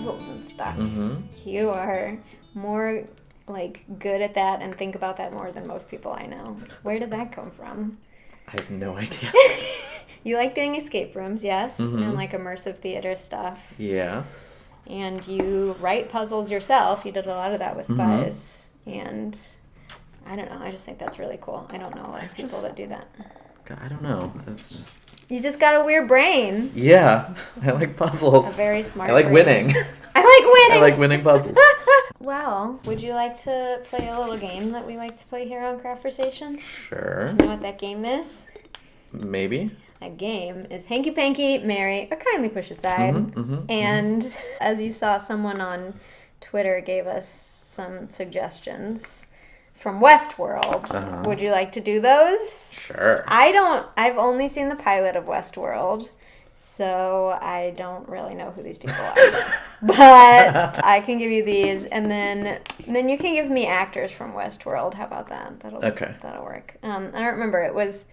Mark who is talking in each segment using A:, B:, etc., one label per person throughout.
A: puzzles and stuff.
B: Mm-hmm.
A: You are more, like, good at that and think about that more than most people I know. Where did that come from?
B: I have no idea.
A: You like doing escape rooms, yes,
B: Mm-hmm.
A: and, like, immersive theater stuff.
B: Yeah.
A: And you write puzzles yourself. You did a lot of that with Spies. And I don't know. I just think that's really cool. I don't know a lot of people that do that.
B: I don't know. It's just...
A: You just got a weird brain.
B: Yeah. I like puzzles.
A: A very smart
B: I like
A: brain.
B: winning.
A: I like winning.
B: I like winning puzzles.
A: Well, would you like to play a little game that we like to play here on Craftversations?
B: Sure.
A: You know what that game is?
B: Maybe.
A: That game is Hanky Panky, Marry, or Kindly Push Aside. And as you saw, someone on Twitter gave us some suggestions from Westworld. Would you like to do those?
B: Sure.
A: I've only seen the pilot of Westworld, so I don't really know who these people are. But I can give you these, and then you can give me actors from Westworld. How about that? That'll work. I don't remember. It was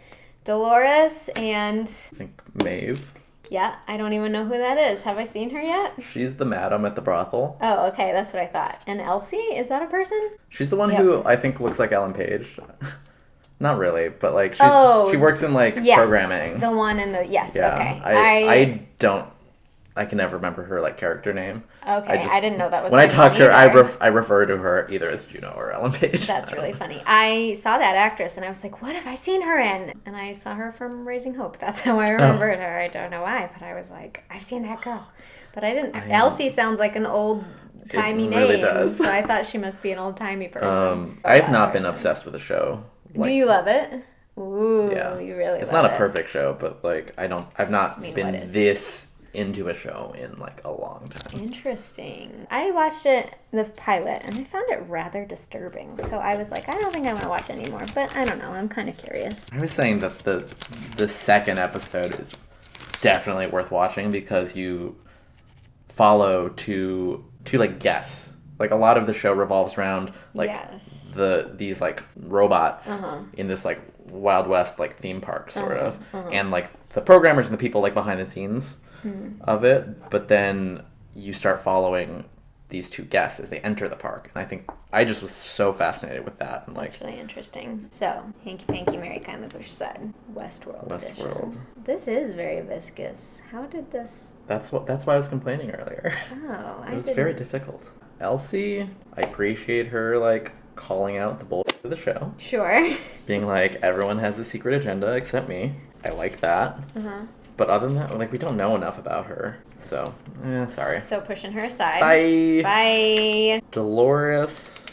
A: Dolores and...
B: I think Maeve.
A: Yeah, I don't even know who that is. Have I seen her yet?
B: She's the madam at the brothel.
A: Oh, okay, that's what I thought. And Elsie? Is that a person?
B: She's the one who I think looks like Ellen Page. Not really, but like she works in like programming.
A: The one in the okay.
B: I can never remember her like character name.
A: Okay, I didn't know that was
B: when I talk to her.
A: either.
B: I refer to her either as Juno or Ellen Page.
A: That's really funny. I saw that actress and I was like, what have I seen her in? And I saw her from Raising Hope. That's how I remembered her. I don't know why, but I was like, I've seen that girl. But I didn't. Elsie sounds like an old-timey name. It really does. So I thought she must be an old-timey person.
B: I've not been obsessed with the show.
A: Do you love it? Ooh, yeah. You really love it.
B: It's not a perfect show, but like I've not been this into a show in like a long time.
A: Interesting. I watched the pilot, and I found it rather disturbing. So I was like, I don't think I want to watch anymore. But I don't know. I'm kind of curious.
B: I was saying that the second episode is definitely worth watching because you follow two like guests. Like a lot of the show revolves around like these like robots in this like Wild West like theme park sort of, and like the programmers and the people like behind the scenes of it. But then you start following these two guests as they enter the park, and I think I just was so fascinated with that. And like,
A: that's really interesting. So, Hanky Panky, Marry, Kindly Push Aside, Westworld edition. This is very viscous. How did this?
B: That's why I was complaining earlier.
A: Oh,
B: it was very difficult. Elsie, I appreciate her like calling out the bullshit of the show.
A: Sure.
B: Being like, everyone has a secret agenda except me. I like that. But other than that, like, we don't know enough about her. So, sorry.
A: So pushing her aside.
B: Bye. Dolores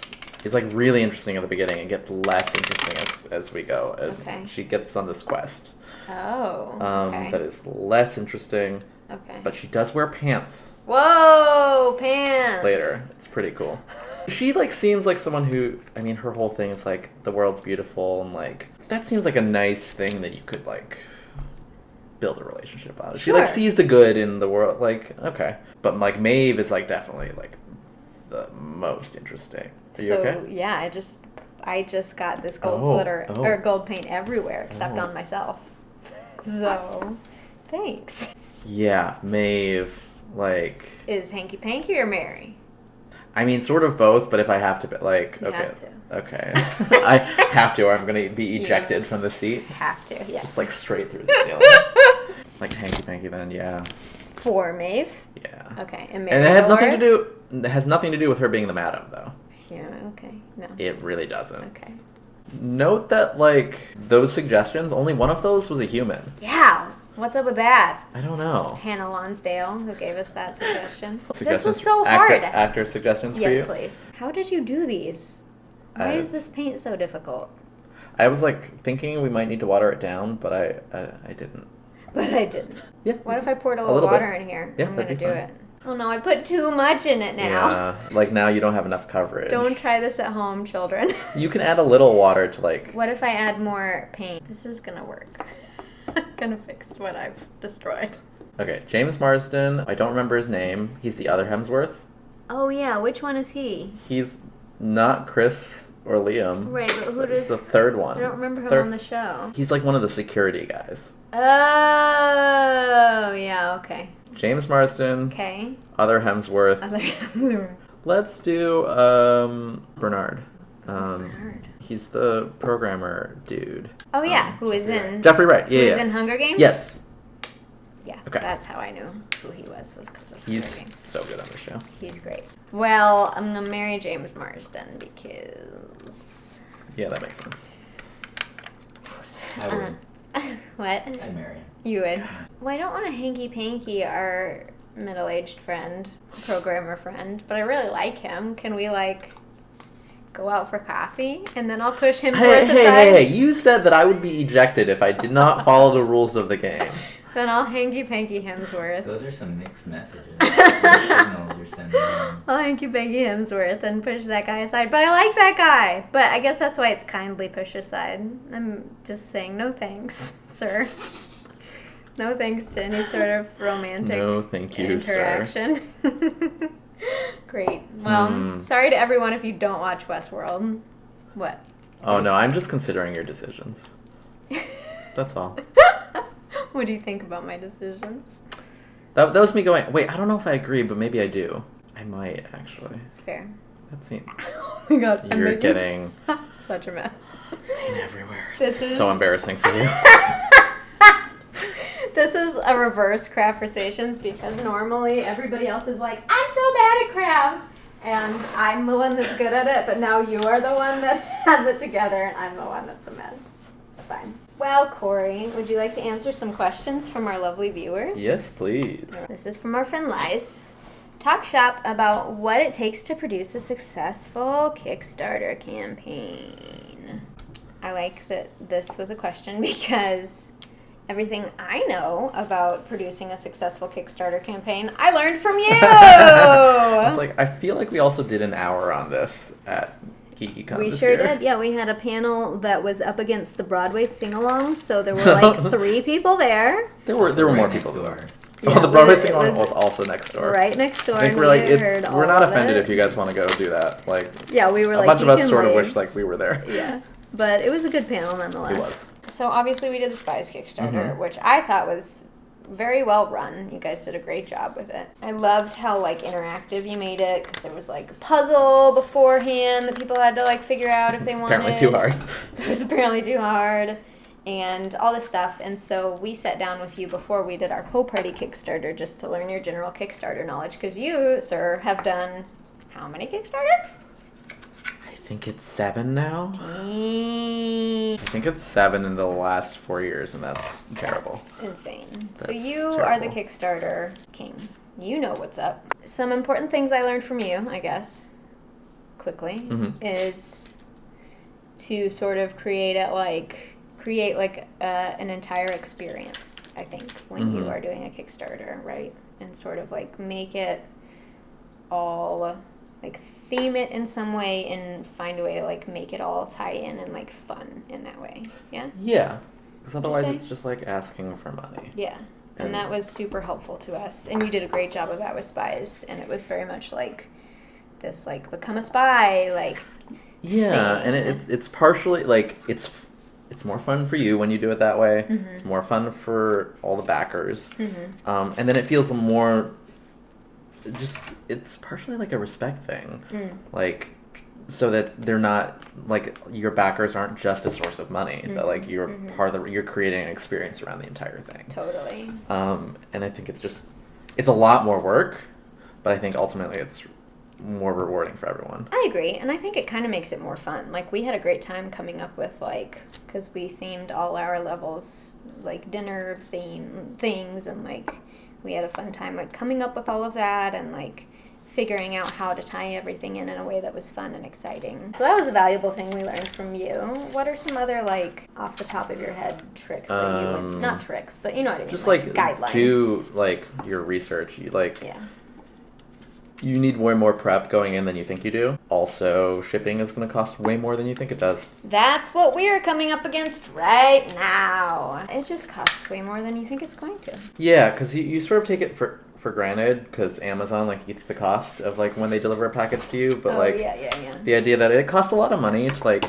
B: is like really interesting at the beginning and gets less interesting as we go. Okay. She gets on this quest.
A: Oh. Okay.
B: That is less interesting.
A: Okay.
B: But she does wear pants.
A: Whoa, pants.
B: Later. It's pretty cool. She like seems like someone who, I mean, her whole thing is like the world's beautiful and like that seems like a nice thing that you could like build a relationship on. She like sees the good in the world, like okay. But like Maeve is like definitely like the most interesting. Are you okay?
A: Yeah, I just got this gold glitter or gold paint everywhere except on myself. So, thanks.
B: Yeah, Maeve, like...
A: Is Hanky Panky or Marry?
B: I mean, sort of both, but if I have to, like...
A: You have to.
B: Okay. I have to, or I'm going to be ejected from the seat.
A: Have to, yes.
B: Just, like, straight through the ceiling. Like, Hanky Panky then, yeah.
A: For Maeve?
B: Yeah.
A: Okay, and Marry,
B: and it has nothing to do with her being the madam, though.
A: Yeah, okay, no.
B: It really doesn't.
A: Okay.
B: Note that, like, those suggestions, only one of those was a human.
A: Yeah. What's up with that?
B: I don't know.
A: Hannah Lonsdale, who gave us that suggestion. This was so hard.
B: Actor suggestions for you?
A: Yes, please. How did you do these? Why is this paint so difficult?
B: I was, like, thinking we might need to water it down, but I didn't.
A: But I didn't.
B: Yeah.
A: What if I poured a little water in here?
B: Yeah,
A: I'm going to do it. Oh, no, I put too much in it now.
B: Yeah, like, now you don't have enough coverage.
A: Don't try this at home, children.
B: You can add a little water to, like...
A: What if I add more paint? This is going to work. I'm gonna fix what I've destroyed.
B: Okay, James Marsden. I don't remember his name. He's the other Hemsworth.
A: Oh yeah, which one is he?
B: He's not Chris or Liam.
A: Right, but who does...
B: He's the third one.
A: I don't remember him on the show.
B: He's like one of the security guys.
A: Oh, yeah, okay.
B: James Marsden.
A: Okay.
B: Other Hemsworth.
A: Other Hemsworth.
B: Let's do Bernard.
A: Bernard.
B: He's the programmer dude.
A: Oh yeah, who is in
B: Jeffrey Wright? Yeah,
A: who is in Hunger Games?
B: Yes.
A: Yeah,
B: Okay.
A: That's how I knew who he was because of Hunger
B: He's
A: Games.
B: so good on the show.
A: He's great. Well, I'm gonna marry James Marsden because.
B: Yeah, that makes sense.
C: I would.
A: What?
C: I'd marry him.
A: You would. Well, I don't want to hanky-panky our middle-aged friend, programmer friend, but I really like him. Can we, like, go out for coffee? And then I'll push him towards the side.
B: Hey, you said that I would be ejected if I did not follow the rules of the game.
A: Then I'll hanky-panky Hemsworth.
C: Those are some mixed messages. Signals you're sending in.
A: I'll hanky-panky Hemsworth and push that guy aside. But I like that guy. But I guess that's why it's kindly push aside. I'm just saying no thanks, sir. No thanks to any sort of romantic
B: No, thank you,
A: interaction. Great. Well, sorry to everyone if you don't watch Westworld. What?
B: Oh, no, I'm just considering your decisions. That's all.
A: What do you think about my decisions?
B: That was me going, wait, I don't know if I agree, but maybe I do. I might, actually.
A: It's fair.
B: That seems...
A: Oh my god. I'm
B: You're
A: making
B: getting...
A: such a mess.
B: pain everywhere.
A: This is
B: so embarrassing for you.
A: This is a reverse Craftversations because normally everybody else is like, I'm so bad at crafts, and I'm the one that's good at it, but now you are the one that has it together, and I'm the one that's a mess. It's fine. Well, Corey, would you like to answer some questions from our lovely viewers?
B: Yes, please.
A: This is from Orphan Lies. Talk shop about what it takes to produce a successful Kickstarter campaign. I like that this was a question because everything I know about producing a successful Kickstarter campaign, I learned from you!
B: I was like, I feel like we also did an hour on this at KikiCon
A: We
B: this
A: sure
B: year.
A: did. Yeah, we had a panel that was up against the Broadway sing-alongs, so there were like 3 people there.
B: There were more
C: Right
B: people
C: next
B: there.
C: door.
A: Yeah,
B: Oh, the Broadway
A: it
B: sing-along
A: was
B: was also next door.
A: Right next door.
B: I think
A: and
B: we're like,
A: we heard
B: we're not
A: all of
B: offended
A: it.
B: if you guys want to go do that. Like,
A: Yeah, we were
B: a
A: like,
B: bunch of
A: you
B: us
A: can
B: sort of
A: leave.
B: wish like we were there.
A: Yeah, but it was a good panel nonetheless.
B: It was.
A: So obviously we did the Spies Kickstarter, which I thought was very well run. You guys did a great job with it. I loved how like interactive you made it because there was like a puzzle beforehand that people had to like figure out if they wanted.
B: Apparently too hard.
A: It was apparently too hard. And all this stuff. And so we sat down with you before we did our Party Kickstarter just to learn your general Kickstarter knowledge. Because you, sir, have done how many Kickstarters?
B: I think it's 7 now.
A: Dang.
B: I think it's 7 in the last 4 years, and that's terrible.
A: That's insane. So
B: That's
A: you are the
B: terrible.
A: Kickstarter king. You know what's up. Some important things I learned from you, I guess, quickly, is to sort of create an entire experience, I think, when you are doing a Kickstarter, right? And sort of like make it all, like theme it in some way and find a way to like make it all tie in and like fun in that way. Yeah?
B: Yeah. Because otherwise
A: say?
B: it's just like asking for money.
A: Yeah. And that was super helpful to us. And you did a great job of that with Spies. And it was very much like this, like, become a spy, like,
B: Yeah,
A: thing.
B: and it's partially like it's more fun for you when you do it that way. It's more fun for all the backers, and then it feels more. Just it's partially like a respect thing, like so that they're not like your backers aren't just a source of money. That like you're part of you're creating an experience around the entire thing.
A: Totally.
B: And I think it's a lot more work, but I think ultimately it's more rewarding for everyone.
A: I agree, and I think it kind of makes it more fun. Like, we had a great time coming up with, like, because we themed all our levels, like, dinner theme things, and, like, we had a fun time, like, coming up with all of that, and, like, figuring out how to tie everything in a way that was fun and exciting. So that was a valuable thing we learned from you. What are some other, like, off the top of your head tricks that you would, not tricks, but you know what I mean,
B: Just
A: like
B: like
A: guidelines.
B: do like your research. You like
A: Yeah.
B: you need way more prep going in than you think you do. Also, shipping is going to cost way more than you think it does.
A: That's what we're coming up against right now. It just costs way more than you think it's going to.
B: Yeah, because you sort of take it for granted because Amazon like eats the cost of like when they deliver a package to you. But like
A: yeah.
B: the idea that it costs a lot of money to like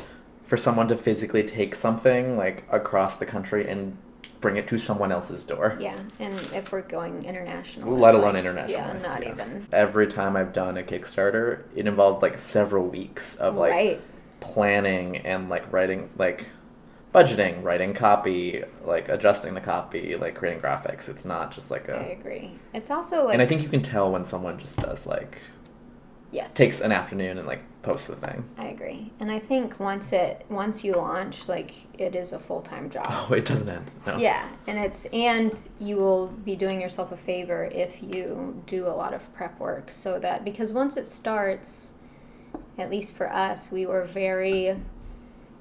B: for someone to physically take something like across the country and bring it to someone else's door.
A: Yeah, and if we're going international.
B: Let alone international.
A: Yeah, not even.
B: Every time I've done a Kickstarter, it involved like several weeks of like
A: Right.
B: planning and like writing, like budgeting, writing copy, like adjusting the copy, like creating graphics. It's not just like
A: I agree. It's also like...
B: And I think you can tell when someone just does like...
A: Yes.
B: Takes an afternoon and like posts the thing.
A: I agree. And I think once you launch, like, it is a full-time job.
B: Oh, it doesn't end. No.
A: Yeah, and you will be doing yourself a favor if you do a lot of prep work, so that, because once it starts, at least for us, we were very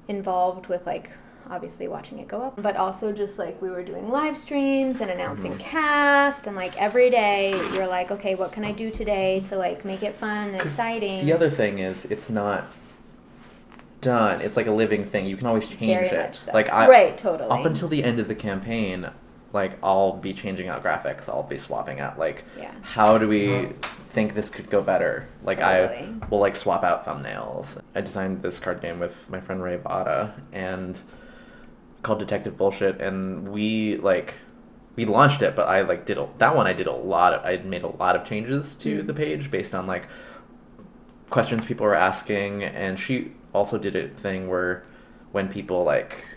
A: involved with, like, obviously watching it go up, but also just like we were doing live streams and announcing cast, and like every day you're like, okay, what can I do today to like make it fun and exciting?
B: The other thing is, it's not done. It's like a living thing. You can always change
A: Very
B: it.
A: much so.
B: Like
A: right, totally.
B: Up until the end of the campaign, like I'll be changing out graphics. I'll be swapping out like, how do we think this could go better? Like totally. I will like swap out thumbnails. I designed this card game with my friend Ray Vada and called Detective Bullshit, and we launched it, but I like did that one. I made a lot of changes to the page based on like questions people were asking, and she also did a thing where when people like,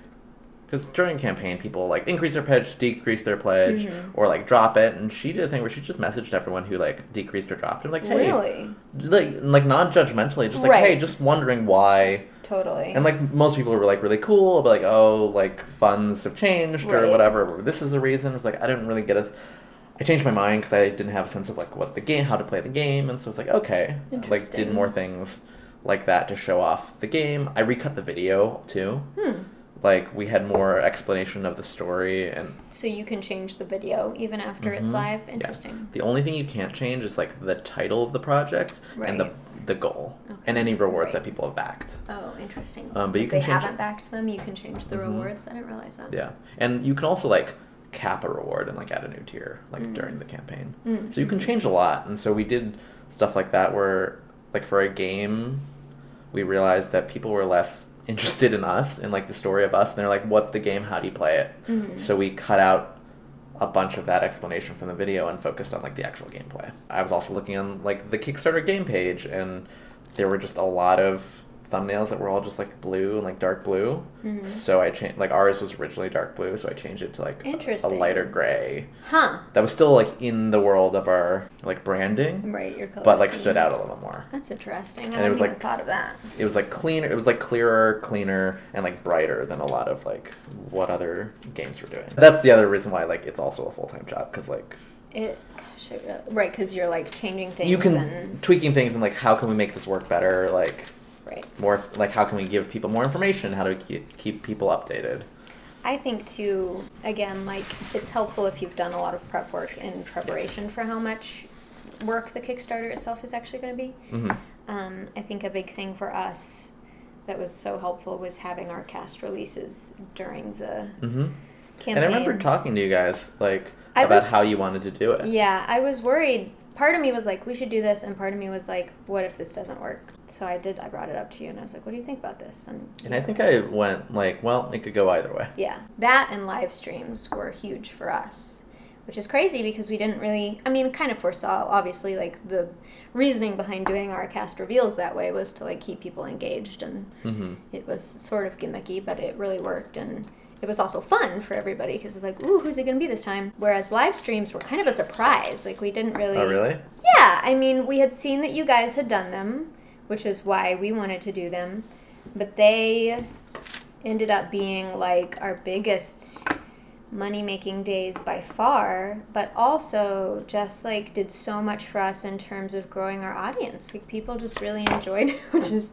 B: because during a campaign people like increase their pledge, decrease their pledge, or like drop it, and she did a thing where she just messaged everyone who like decreased or dropped it, like, hey,
A: really,
B: like non-judgmentally, just like, hey, just wondering why.
A: Totally.
B: And like most people were like really cool, but like, oh, like funds have changed or whatever. This is a reason. It's like I didn't really get I changed my mind because I didn't have a sense of like how to play the game, and so it's like, okay, like did more things like that to show off the game. I recut the video too. Like we had more explanation of the story, and
A: so you can change the video even after it's live. Interesting.
B: Yeah. The only thing you can't change is like the title of the project and the goal and any rewards that people have backed.
A: Oh, interesting.
B: But
A: if
B: you can
A: they
B: change
A: haven't backed them, you can change the rewards. I didn't realize that.
B: Yeah, and you can also like cap a reward and like add a new tier like during the campaign. So you can change a lot, and so we did stuff like that where like for a game, we realized that people were less interested in us and like the story of us, and they're like, what's the game, how do you play it? So we cut out a bunch of that explanation from the video and focused on like the actual gameplay. I was also looking on like the Kickstarter game page, and there were just a lot of thumbnails that were all just like blue and like dark blue. So I changed, like ours was originally dark blue, so I changed it to like a lighter gray. That was still like in the world of our like branding.
A: Right, your color
B: but like
A: scheme.
B: Stood out a little more.
A: That's interesting.
B: And
A: I hadn't even thought of that.
B: It was like cleaner. It was like cleaner, and like brighter than a lot of like what other games were doing. That's the other reason why like it's also a full-time job, because like
A: right, because you're like changing things.
B: You can tweaking things and like how can we make this work better, like more like how can we give people more information, how do we keep people updated.
A: I think too, again, like it's helpful if you've done a lot of prep work in preparation for how much work the Kickstarter itself is actually going to be. I think a big thing for us that was so helpful was having our cast releases during the campaign.
B: And I remember talking to you guys like about how you wanted to do it.
A: Yeah, I was worried. Part of me was like, we should do this, and part of me was like, what if this doesn't work? So I brought it up to you, and I was like, what do you think about this? And
B: I think I went like, well, it could go either way.
A: Yeah, that and live streams were huge for us, which is crazy because we didn't really, kind of foresaw, obviously, like the reasoning behind doing our cast reveals that way was to like keep people engaged, and it was sort of gimmicky, but it really worked, and it was also fun for everybody because it's like, ooh, who's it going to be this time? Whereas live streams were kind of a surprise. Like, we didn't really...
B: Oh, really?
A: Yeah. We had seen that you guys had done them, which is why we wanted to do them. But they ended up being, like, our biggest money-making days by far, but also just, like, did so much for us in terms of growing our audience. Like, people just really enjoyed it, which is...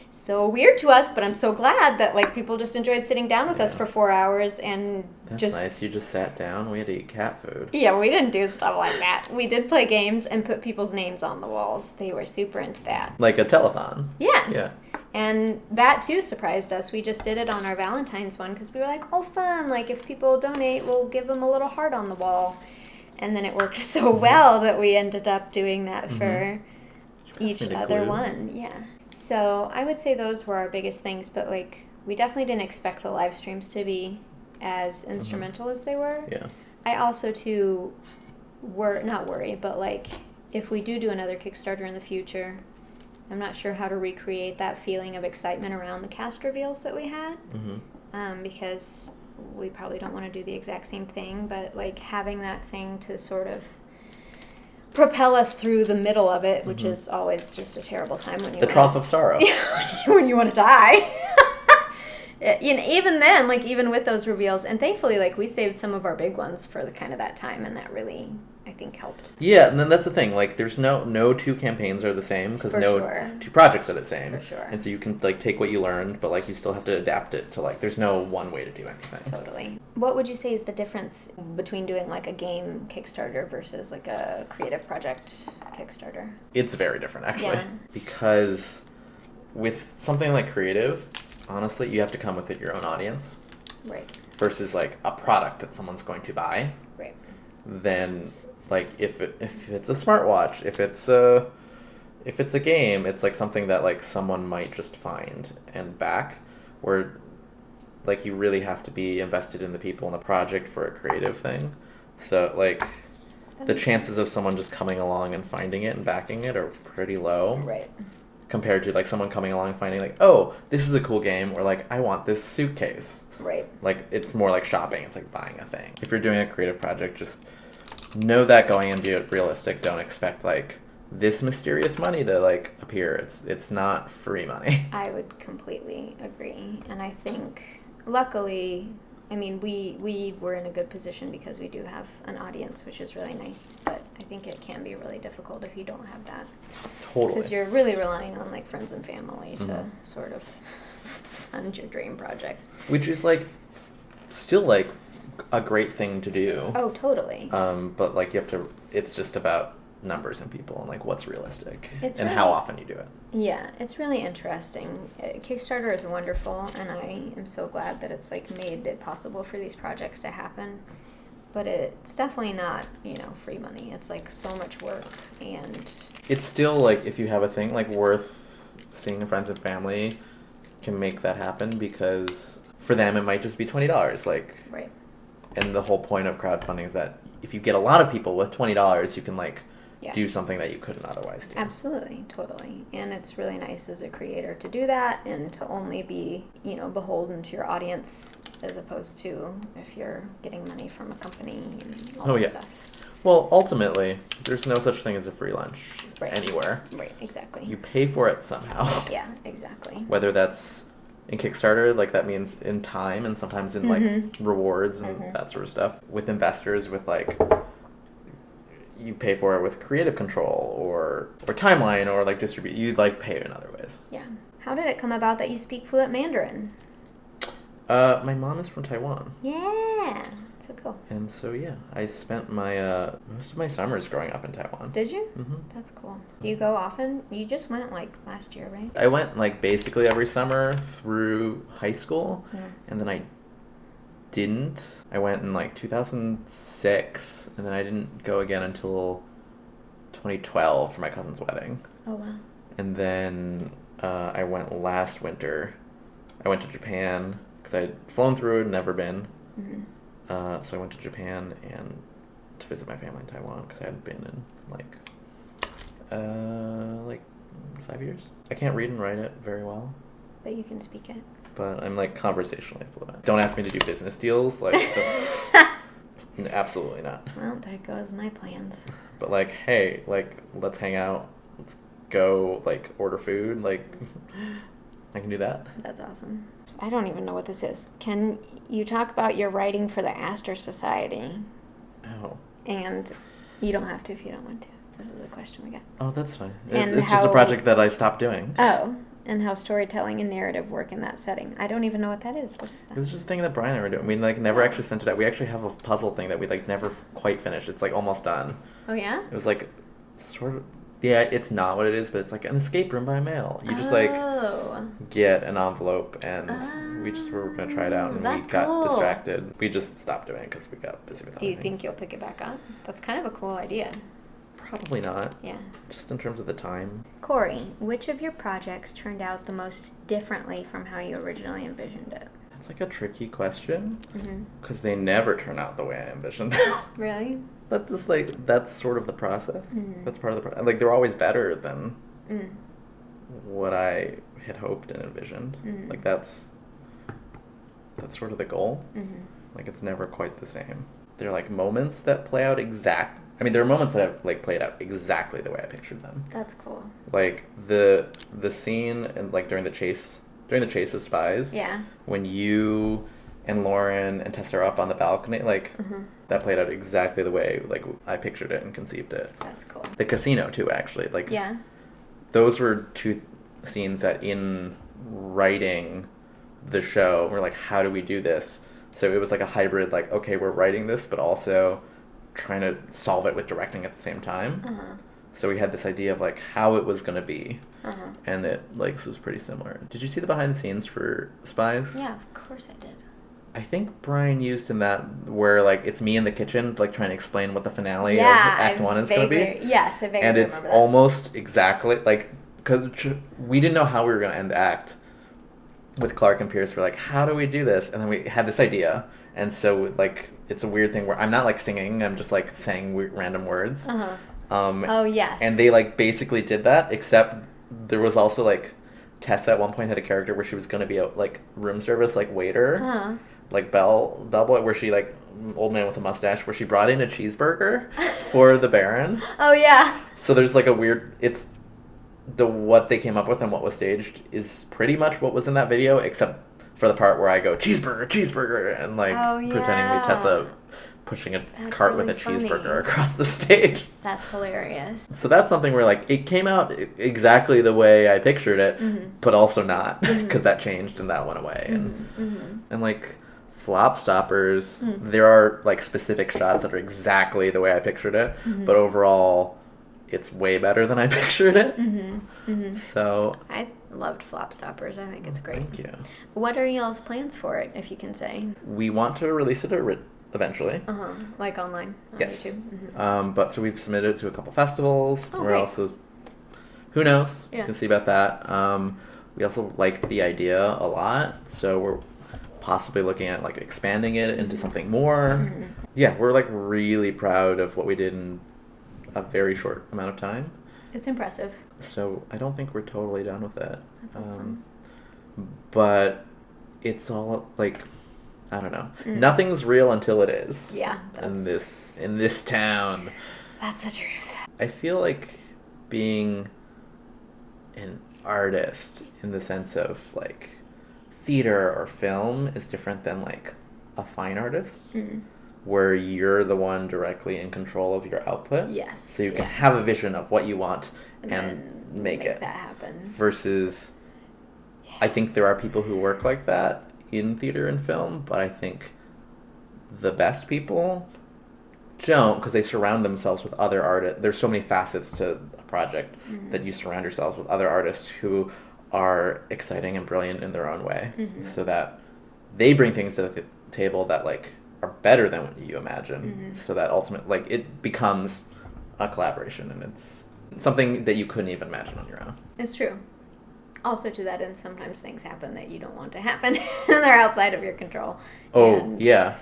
A: so weird to us, but I'm so glad that like people just enjoyed sitting down with us for 4 hours and
B: That's nice. You just sat down. We had to eat cat food.
A: Yeah, we didn't do stuff like that. We did play games and put people's names on the walls. They were super into that.
B: Like a telethon.
A: Yeah.
B: Yeah.
A: And that too surprised us. We just did it on our Valentine's one because we were like, oh, fun. Like if people donate, we'll give them a little heart on the wall. And then it worked so well that we ended up doing that for each other one. Yeah. So I would say those were our biggest things, but like we definitely didn't expect the live streams to be as instrumental as they were.
B: Yeah.
A: I also too not worry, but like if we do another Kickstarter in the future, I'm not sure how to recreate that feeling of excitement around the cast reveals that we had, because we probably don't want to do the exact same thing, but like having that thing to sort of propel us through the middle of it, which is always just a terrible time when you
B: The trough of sorrow.
A: when you want to die. Even then, like even with those reveals, and thankfully, like we saved some of our big ones for the kind of that time, and that really, I think, helped.
B: Yeah, and then that's the thing. Like, there's no two campaigns are the same because two projects are the same.
A: For sure.
B: And so you can like take what you learned, but like you still have to adapt it to like. There's no one way to do anything.
A: Totally. What would you say is the difference between doing like a game Kickstarter versus like a creative project Kickstarter?
B: It's very different, actually,
A: Yeah.
B: because with something like creative, honestly, you have to come with it your own audience.
A: Right.
B: Versus like a product that someone's going to buy.
A: Right.
B: Then like if it's a smartwatch, if it's a game, it's like something that like someone might just find and back, where like you really have to be invested in the people in the project for a creative thing. So like the chances of someone just coming along and finding it and backing it are pretty low.
A: Right.
B: Compared to like someone coming along and finding like, oh, this is a cool game, or like I want this suitcase.
A: Right.
B: Like it's more like shopping. It's like buying a thing. If you're doing a creative project, just know that going and be realistic. Don't expect like this mysterious money to like appear. It's not free money.
A: I would completely agree, and I think luckily, I mean, we were in a good position because we do have an audience, which is really nice, but I think it can be really difficult if you don't have that.
B: Totally.
A: Because you're really relying on like friends and family to sort of fund your dream project.
B: Which is like still like a great thing to do.
A: Oh, totally.
B: But like you have to, it's just about numbers and people and like what's realistic
A: It's
B: and
A: really,
B: how often you do it.
A: Yeah, it's really interesting. Kickstarter is wonderful, and I am so glad that it's like made it possible for these projects to happen. But it's definitely not, free money. It's like so much work, and
B: It's still like if you have a thing like worth seeing friends and family can make that happen, because for them it might just be $20. Like,
A: right.
B: And the whole point of crowdfunding is that if you get a lot of people with $20, you can like do something that you couldn't otherwise do.
A: Absolutely, totally. And it's really nice as a creator to do that and to only be, beholden to your audience as opposed to if you're getting money from a company and all that stuff.
B: Well, ultimately, there's no such thing as a free lunch anywhere.
A: Right, exactly.
B: You pay for it somehow.
A: Yeah, exactly.
B: Whether that's in Kickstarter, like that means in time and sometimes in like rewards and that sort of stuff. With investors, with like you pay for it with creative control or timeline or like distribute. You like pay in other ways.
A: Yeah. How did it come about that you speak fluent Mandarin?
B: My mom is from Taiwan.
A: Yeah. So cool.
B: And so yeah, I spent my most of my summers growing up in Taiwan.
A: Did you?
B: Mm-hmm.
A: That's cool. Do you go often? You just went like last year, right?
B: I went like basically every summer through high school, and then I didn't. I went in like 2006, and then I didn't go again until 2012 for my cousin's wedding.
A: Oh wow.
B: And then I went last winter. I went to Japan because I'd flown through and never been. So I went to Japan and to visit my family in Taiwan because I hadn't been in like 5 years. I can't read and write it very well.
A: But you can speak it.
B: But I'm like conversationally fluent. Don't ask me to do business deals. Like that's absolutely not.
A: Well, there goes my plans.
B: But like, hey, like let's hang out. Let's go like order food. Like I can do that.
A: That's awesome. I don't even know what this is. Can you talk about your writing for the Astor Society?
B: Oh.
A: And you don't have to if you don't want to. This is a question we got.
B: Oh, that's fine.
A: And
B: it's just a project that I stopped doing.
A: Oh, and how storytelling and narrative work in that setting. I don't even know what that is. What is that?
B: It was just a thing that Brian and I were doing. We like never actually sent it out. We actually have a puzzle thing that we like never quite finished. It's like almost done.
A: Oh yeah?
B: It was like sort of. Yeah, it's not what it is, but it's like an escape room by mail. You just like get an envelope, and we just were gonna try it out, and we got distracted. We just stopped doing it because we got busy with other
A: Do you
B: things.
A: think you'll pick it back up? That's kind of a cool idea.
B: Probably not.
A: Yeah.
B: Just in terms of the time.
A: Corey, which of your projects turned out the most differently from how you originally envisioned it?
B: That's It's like a tricky question
A: Mm-hmm.
B: because they never turn out the way I envisioned them.
A: Really?
B: That's sort of the process.
A: Mm.
B: That's part of the process. Like, they're always better than
A: Mm.
B: what I had hoped and envisioned.
A: Mm.
B: Like, that's sort of the goal.
A: Mm-hmm.
B: Like, it's never quite the same. There are, like, moments that play out there are moments that have, like, played out exactly the way I pictured them.
A: That's cool.
B: Like, the scene, and like, during the chase of Spies,
A: Yeah.
B: when you and Lauren and Tessa are up on the balcony, like,
A: Mm-hmm.
B: that played out exactly the way, like, I pictured it and conceived it.
A: That's cool.
B: The casino, too, actually. Like,
A: Yeah.
B: those were two scenes that, in writing the show, we're like, how do we do this? So it was like a hybrid, like, okay, we're writing this, but also trying to solve it with directing at the same time.
A: Uh-huh.
B: So we had this idea of, like, how it was going to be.
A: Uh-huh.
B: And it, like, was pretty similar. Did you see the behind the scenes for Spies?
A: Yeah, of course I did.
B: I think Brian used in that where, like, it's me in the kitchen, like, trying to explain what the finale
A: Yeah,
B: of Act 1 is going to be.
A: Yes, I vaguely
B: And it's
A: remember that.
B: almost exactly, like, because we didn't know how we were going to end the act with Clark and Pierce. We're like, how do we do this? And then we had this idea. And so, like, it's a weird thing where I'm not, like, singing. I'm just, like, saying random words.
A: Uh-huh.
B: Oh,
A: yes.
B: And they, like, basically did that, except there was also, like, Tessa at one point had a character where she was going to be a, like, room service, like, waiter.
A: Uh-huh.
B: Like, bellboy, where she, like, old man with a mustache, where she brought in a cheeseburger for the Baron.
A: Oh, yeah.
B: So there's, like, a weird, what they came up with and what was staged is pretty much what was in that video, except for the part where I go, cheeseburger, and, like, pretending to be Tessa pushing a cart
A: really
B: with a
A: funny.
B: cheeseburger across the stage.
A: That's hilarious.
B: So that's something where, like, it came out exactly the way I pictured it,
A: Mm-hmm.
B: but also not, because that changed and that went away. And like, Flop Stoppers, there are, like, specific shots that are exactly the way I pictured it, but overall, it's way better than I pictured it. So
A: I loved Flop Stoppers. I think it's great.
B: thank you.
A: What are y'all's plans for it, if you can say?
B: We want to release it eventually.
A: Uh-huh. Like online on
B: Yes.
A: YouTube? Mm-hmm.
B: But so we've submitted it to a couple festivals.
A: Oh,
B: We're
A: great.
B: also, who knows?
A: Yeah.
B: You can see about that. We also like the idea a lot, so we're possibly looking at, like, expanding it into something more. Yeah, we're, like, really proud of what we did in a very short amount of time.
A: It's impressive.
B: So I don't think we're totally done with it.
A: That's awesome.
B: But it's all, like, I don't know. Nothing's real until it is.
A: Yeah.
B: In this town.
A: That's the truth.
B: I feel like being an artist in the sense of, like, theater or film is different than, like, a fine artist, where you're the one directly in control of your output.
A: Yes.
B: So you can have a vision of what you want and
A: then
B: make it.
A: that happen.
B: Versus, I think there are people who work like that in theater and film, but I think the best people don't, because they surround themselves with other artists. There's so many facets to a project that you surround yourselves with other artists who are exciting and brilliant in their own way, so that they bring things to the table that, like, are better than what you imagine, so that ultimately, like, it becomes a collaboration, and it's something that you couldn't even imagine on your own.
A: It's true. Also to that end, sometimes things happen that you don't want to happen, and they're outside of your control.
B: Oh,
A: And
B: yeah.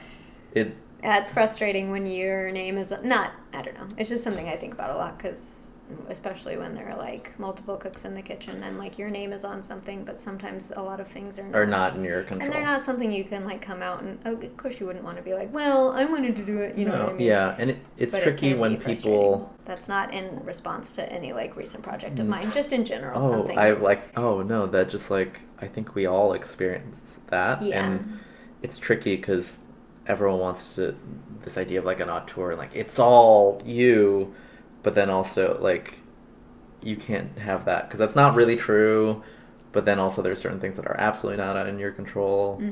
A: it's frustrating when your name is not, I don't know. It's just something I think about a lot, because especially when there are, like, multiple cooks in the kitchen and, like, your name is on something, but sometimes a lot of things
B: Are not in your control.
A: And they're not something you can, like, come out and, of course you wouldn't want to be like, well, I wanted to do it, you know what I mean?
B: Yeah, and it's
A: But it
B: tricky
A: can
B: when
A: be
B: people...
A: frustrating. That's not in response to any, like, recent project of mine, just in general.
B: Oh,
A: something.
B: no, that just, like, I think we all experience that.
A: Yeah.
B: And it's tricky because everyone wants this idea of, like, an auteur, and, like, it's all you, but then also, like, you can't have that, because that's not really true, but then also there's certain things that are absolutely not in your control,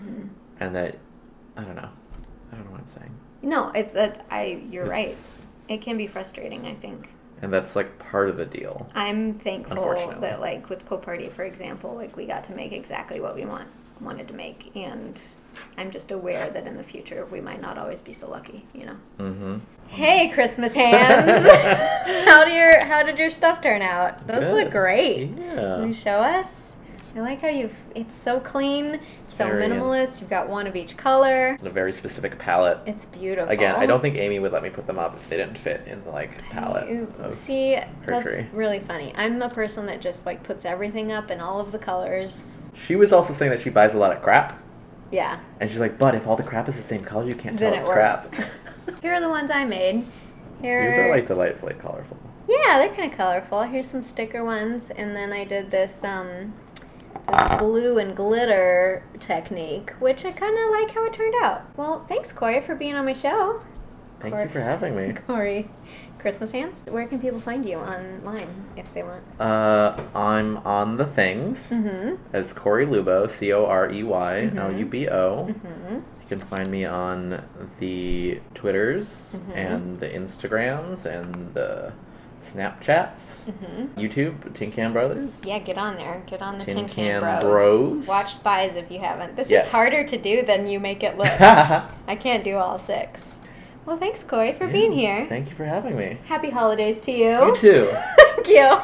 B: and that, I don't know what I'm saying.
A: No, it's that you're right. It can be frustrating, I think.
B: And that's, like, part of the deal.
A: I'm thankful
B: Unfortunately.
A: that, like, with Pool Party, for example, like, we got to make exactly what we wanted to make, and I'm just aware that in the future we might not always be so lucky, you know.
B: Mm-hmm.
A: Hey, Christmas hands! How did your stuff turn out? Those
B: Good.
A: look great.
B: Yeah.
A: Can you show us? I like how it's so clean, so
B: Very-
A: minimalist. You've got one of each color.
B: A very specific palette.
A: It's beautiful.
B: Again, I don't think Amy would let me put them up if they didn't fit in the like palette. Of
A: See,
B: her
A: that's
B: tree.
A: really funny. I'm a person that just like puts everything up in all of the colors.
B: She was also saying that she buys a lot of crap,
A: Yeah.
B: and she's like, "But if all the crap is the same color, you can't tell
A: Then it
B: it's
A: works.
B: crap."
A: Here are the ones I made.
B: These are like delightfully colorful.
A: Yeah, they're kind of colorful. Here's some sticker ones, and then I did this this glue and glitter technique, which I kind of like how it turned out. Well, thanks, Corey, for being on my show.
B: Thank you for having me.
A: Corey, Christmas hands. Where can people find you online if they want?
B: I'm on the things as Corey Lubo, COREYLUBO. You can find me on the Twitters and the Instagrams and the Snapchats, YouTube, Tin Can Brothers.
A: Yeah, get on there. Get on the
B: Tin
A: Tin Can
B: Can
A: Bros.
B: Bros.
A: Watch Spies if you haven't. This
B: Yes.
A: is harder to do than you make it look. I can't do all 6. Well, thanks, Corey, for being here.
B: Thank you for having me.
A: Happy holidays to you.
B: You too.
A: Thank you.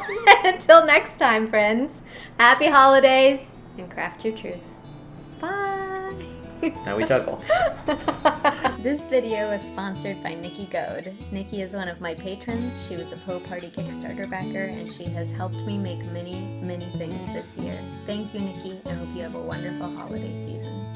A: Until next time, friends. Happy holidays and craft your truth. Bye.
B: Now we juggle.
A: This video is sponsored by Nikki Goad. Nikki is one of my patrons. She was a Poe Party Kickstarter backer, and she has helped me make many, many things this year. Thank you, Nikki. I hope you have a wonderful holiday season.